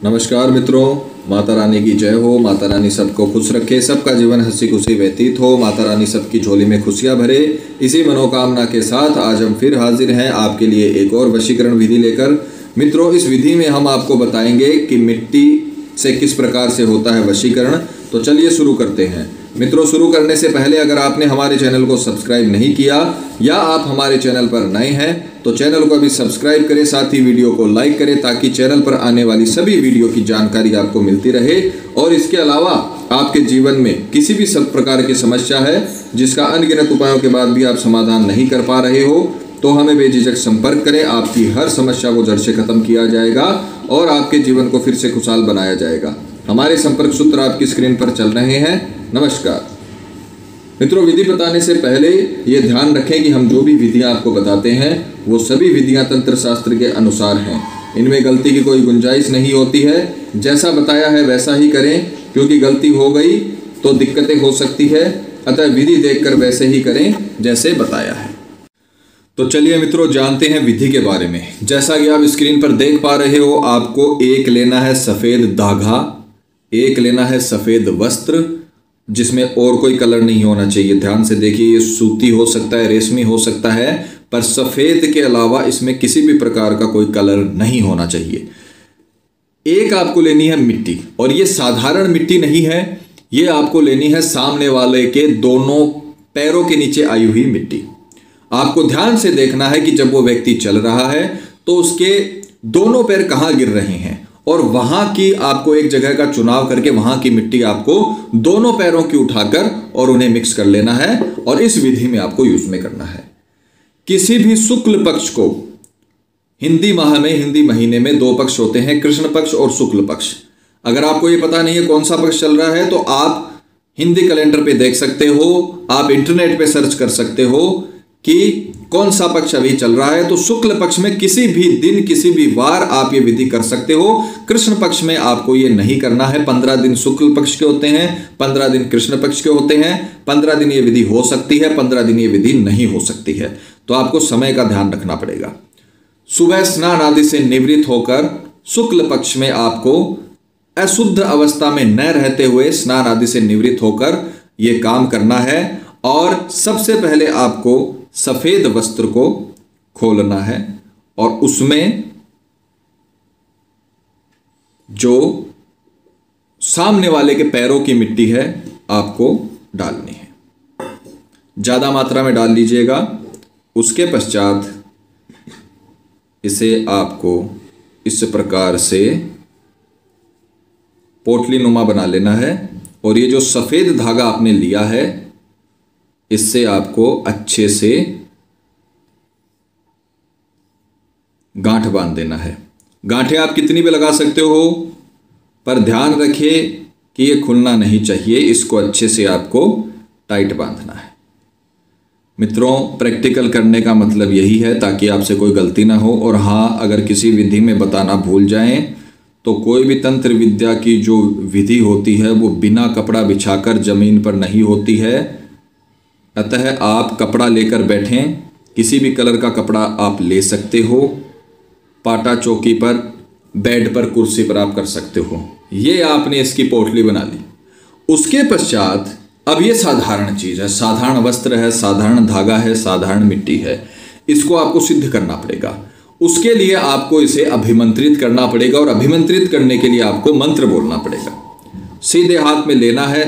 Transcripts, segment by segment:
नमस्कार मित्रों, माता रानी की जय हो। माता रानी सबको खुश रखे, सबका जीवन हंसी खुशी व्यतीत हो। माता रानी सबकी झोली में खुशियां भरे। इसी मनोकामना के साथ आज हम फिर हाजिर हैं आपके लिए एक और वशीकरण विधि लेकर। मित्रों, इस विधि में हम आपको बताएंगे कि मिट्टी से किस प्रकार से होता है वशीकरण। तो चलिए शुरू करते हैं। मित्रों, शुरू करने से पहले अगर आपने हमारे चैनल को सब्सक्राइब नहीं किया या आप हमारे चैनल पर नए हैं तो चैनल को अभी सब्सक्राइब करें, साथ ही वीडियो को लाइक करें ताकि चैनल पर आने वाली सभी वीडियो की जानकारी आपको मिलती रहे। और इसके अलावा आपके जीवन में किसी भी सब प्रकार की समस्या है जिसका अनगिनत उपायों के बाद भी आप समाधान नहीं कर पा रहे हो तो हमें बेझिझक संपर्क करें। आपकी हर समस्या को जड़ से खत्म किया जाएगा और आपके जीवन को फिर से खुशहाल बनाया जाएगा। हमारे संपर्क सूत्र आपकी स्क्रीन पर चल रहे हैं। नमस्कार मित्रों, विधि बताने से पहले ये ध्यान रखें कि हम जो भी विधियां आपको बताते हैं वो सभी विधियां तंत्र शास्त्र के अनुसार हैं। इनमें गलती की कोई गुंजाइश नहीं होती है। जैसा बताया है वैसा ही करें, क्योंकि गलती हो गई तो दिक्कतें हो सकती है। अतः विधि देखकर वैसे ही करें जैसे बताया है। तो चलिए मित्रों, जानते हैं विधि के बारे में। जैसा कि आप स्क्रीन पर देख पा रहे हो, आपको एक लेना है सफ़ेद धागा, एक लेना है सफ़ेद वस्त्र जिसमें और कोई कलर नहीं होना चाहिए। ध्यान से देखिए, ये सूती हो सकता है, रेशमी हो सकता है, पर सफ़ेद के अलावा इसमें किसी भी प्रकार का कोई कलर नहीं होना चाहिए। एक आपको लेनी है मिट्टी, और ये साधारण मिट्टी नहीं है, ये आपको लेनी है सामने वाले के दोनों पैरों के नीचे आई हुई मिट्टी। आपको ध्यान से देखना है कि जब वो व्यक्ति चल रहा है तो उसके दोनों पैर कहाँ गिर रहे हैं, और वहां की आपको एक जगह का चुनाव करके वहां की मिट्टी आपको दोनों पैरों की उठाकर और उन्हें मिक्स कर लेना है। और इस विधि में आपको यूज में करना है। किसी भी शुक्ल पक्ष को, हिंदी माह में, हिंदी महीने में दो पक्ष होते हैं, कृष्ण पक्ष और शुक्ल पक्ष। अगर आपको ये पता नहीं है कौन सा पक्ष चल रहा है तो आप हिंदी कैलेंडर पे देख सकते हो, आप इंटरनेट पे सर्च कर सकते हो कि कौन सा पक्ष अभी चल रहा है। तो शुक्ल पक्ष में किसी भी दिन, किसी भी वार आप ये विधि कर सकते हो। कृष्ण पक्ष में आपको ये नहीं करना है। 15 दिन शुक्ल पक्ष के होते हैं, 15 दिन कृष्ण पक्ष के होते हैं। 15 दिन ये विधि हो सकती है, 15 दिन ये विधि नहीं हो सकती है। तो आपको समय का ध्यान रखना पड़ेगा। सुबह स्नान आदि से निवृत्त होकर शुक्ल पक्ष में आपको अशुद्ध अवस्था में न रहते हुए स्नान आदि से निवृत्त होकर यह काम करना है। और सबसे पहले आपको सफेद वस्त्र को खोलना है और उसमें जो सामने वाले के पैरों की मिट्टी है आपको डालनी है। ज्यादा मात्रा में डाल लीजिएगा। उसके पश्चात इसे आपको इस प्रकार से पोटली नुमा बना लेना है। और ये जो सफेद धागा आपने लिया है इससे आपको अच्छे से गांठ बांध देना है। गांठें आप कितनी भी लगा सकते हो, पर ध्यान रखिए कि ये खुलना नहीं चाहिए। इसको अच्छे से आपको टाइट बांधना है। मित्रों, प्रैक्टिकल करने का मतलब यही है ताकि आपसे कोई गलती ना हो। और हाँ, अगर किसी विधि में बताना भूल जाएं तो कोई भी तंत्र विद्या की जो विधि होती है वो बिना कपड़ा बिछाकर जमीन पर नहीं होती है। अतः आप कपड़ा लेकर बैठें, किसी भी कलर का कपड़ा आप ले सकते हो। पाटा चौकी पर, बेड पर, कुर्सी पर आप कर सकते हो। ये आपने इसकी पोटली बना ली। उसके पश्चात अब ये साधारण चीज़ है, साधारण वस्त्र है, साधारण धागा है, साधारण मिट्टी है। इसको आपको सिद्ध करना पड़ेगा। उसके लिए आपको इसे अभिमंत्रित करना पड़ेगा और अभिमंत्रित करने के लिए आपको मंत्र बोलना पड़ेगा। सीधे हाथ में लेना है।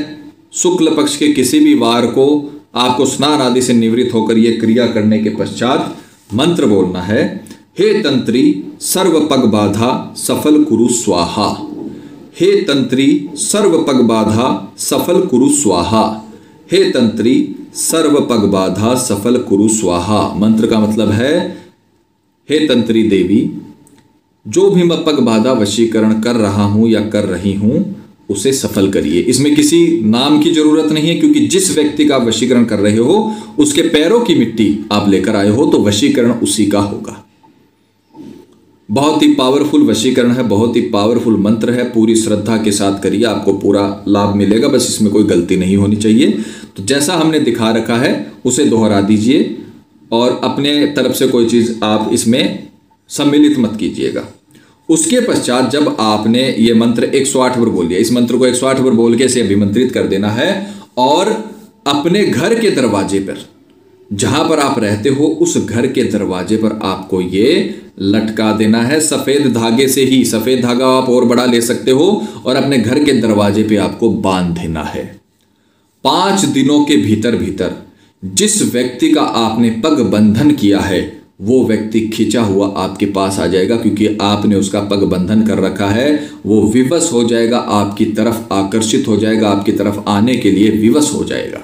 शुक्ल पक्ष के किसी भी वार को आपको स्नान आदि से निवृत्त होकर यह क्रिया करने के पश्चात मंत्र बोलना है। हे तंत्री सर्व पग बाधा सफल कुरु स्वाहा। हे तंत्री सर्व पग बाधा सफल कुरु स्वाहा। हे तंत्री सर्व पग बाधा सफल कुरु स्वाहा। मंत्र का मतलब है, हे तंत्री देवी, जो भी मैं पग बाधा वशीकरण कर रहा हूं या कर रही हूं उसे सफल करिए। इसमें किसी नाम की जरूरत नहीं है, क्योंकि जिस व्यक्ति का आप वशीकरण कर रहे हो उसके पैरों की मिट्टी आप लेकर आए हो तो वशीकरण उसी का होगा। बहुत ही पावरफुल वशीकरण है, बहुत ही पावरफुल मंत्र है। पूरी श्रद्धा के साथ करिए, आपको पूरा लाभ मिलेगा। बस इसमें कोई गलती नहीं होनी चाहिए। तो जैसा हमने दिखा रखा है उसे दोहरा दीजिए और अपने तरफ से कोई चीज़ आप इसमें सम्मिलित मत कीजिएगा। उसके पश्चात जब आपने ये मंत्र 108 बार बोल दिया, इस मंत्र को 108 बार बोल के इसे अभिमंत्रित कर देना है और अपने घर के दरवाजे पर, जहां पर आप रहते हो उस घर के दरवाजे पर आपको ये लटका देना है सफेद धागे से ही। सफेद धागा आप और बड़ा ले सकते हो और अपने घर के दरवाजे पे आपको बांध देना है। 5 दिनों के भीतर भीतर जिस व्यक्ति का आपने पग बंधन किया है वो व्यक्ति खिंचा हुआ आपके पास आ जाएगा, क्योंकि आपने उसका पग बंधन कर रखा है। वो विवश हो जाएगा, आपकी तरफ आकर्षित हो जाएगा, आपकी तरफ आने के लिए विवश हो जाएगा,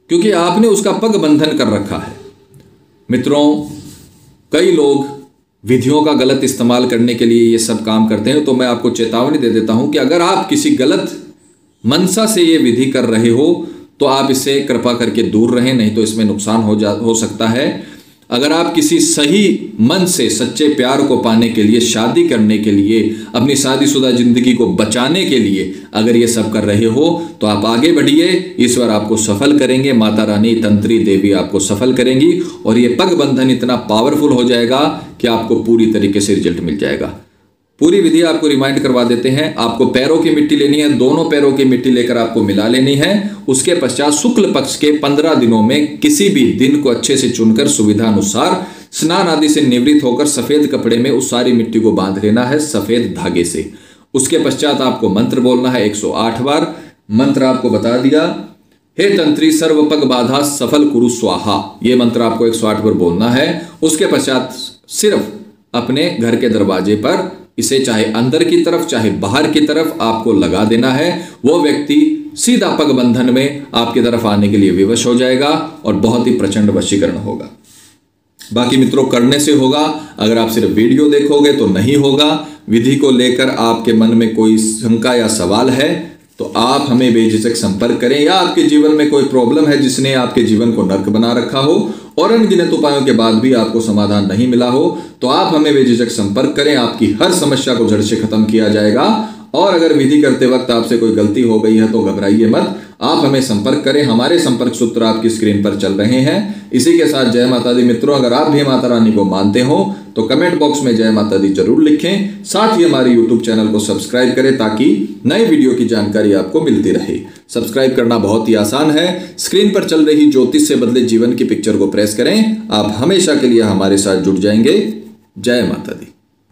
क्योंकि आपने उसका पग बंधन कर रखा है। मित्रों, कई लोग विधियों का गलत इस्तेमाल करने के लिए ये सब काम करते हैं, तो मैं आपको चेतावनी दे देता हूं कि अगर आप किसी गलत मनसा से ये विधि कर रहे हो तो आप इससे कृपा करके दूर रहें, नहीं तो इसमें नुकसान हो सकता है। अगर आप किसी सही मन से सच्चे प्यार को पाने के लिए, शादी करने के लिए, अपनी शादीशुदा जिंदगी को बचाने के लिए अगर ये सब कर रहे हो तो आप आगे बढ़िए। ईश्वर आपको सफल करेंगे, माता रानी तंत्री देवी आपको सफल करेंगी और ये पग बंधन इतना पावरफुल हो जाएगा कि आपको पूरी तरीके से रिजल्ट मिल जाएगा। पूरी विधि आपको रिमाइंड करवा देते हैं। आपको पैरों की मिट्टी लेनी है, दोनों पैरों की मिट्टी लेकर आपको मिला लेनी है। उसके पश्चात शुक्ल पक्ष के 15 दिनों में किसी भी दिन को अच्छे से चुनकर सुविधा अनुसार स्नान आदि से निवृत्त होकर सफेद कपड़े में उस सारी मिट्टी को बांध लेना है सफेद धागे से। उसके पश्चात आपको मंत्र बोलना है 108 बार। मंत्र आपको बता दिया, हे तंत्री सर्व पग बाधा सफल कुरु स्वाहा। ये मंत्र आपको 108 बार बोलना है। उसके पश्चात सिर्फ अपने घर के दरवाजे पर इसे चाहे अंदर की तरफ चाहे बाहर की तरफ आपको लगा देना है। वो व्यक्ति सीधा पग बंधन में आपकी तरफ आने के लिए विवश हो जाएगा और बहुत ही प्रचंड वशीकरण होगा। बाकी मित्रों, करने से होगा, अगर आप सिर्फ वीडियो देखोगे तो नहीं होगा। विधि को लेकर आपके मन में कोई शंका या सवाल है तो आप हमें बेझिझक संपर्क करें, या आपके जीवन में कोई प्रॉब्लम है जिसने आपके जीवन को नर्क बना रखा हो और अनगिनत उपायों के बाद भी आपको समाधान नहीं मिला हो तो आप हमें बेझिझक संपर्क करें। आपकी हर समस्या को जड़ से खत्म किया जाएगा। और अगर विधि करते वक्त आपसे कोई गलती हो गई है तो घबराइए मत, आप हमें संपर्क करें। हमारे संपर्क सूत्र आपकी स्क्रीन पर चल रहे हैं। इसी के साथ जय माता दी मित्रों, अगर आप भी माता रानी को मानते हो तो कमेंट बॉक्स में जय माता दी जरूर लिखें। साथ ही हमारे YouTube चैनल को सब्सक्राइब करें ताकि नए वीडियो की जानकारी आपको मिलती रहे। सब्सक्राइब करना बहुत ही आसान है। स्क्रीन पर चल रही ज्योतिष से बदले जीवन की पिक्चर को प्रेस करें, आप हमेशा के लिए हमारे साथ जुड़ जाएंगे। जय माता दी।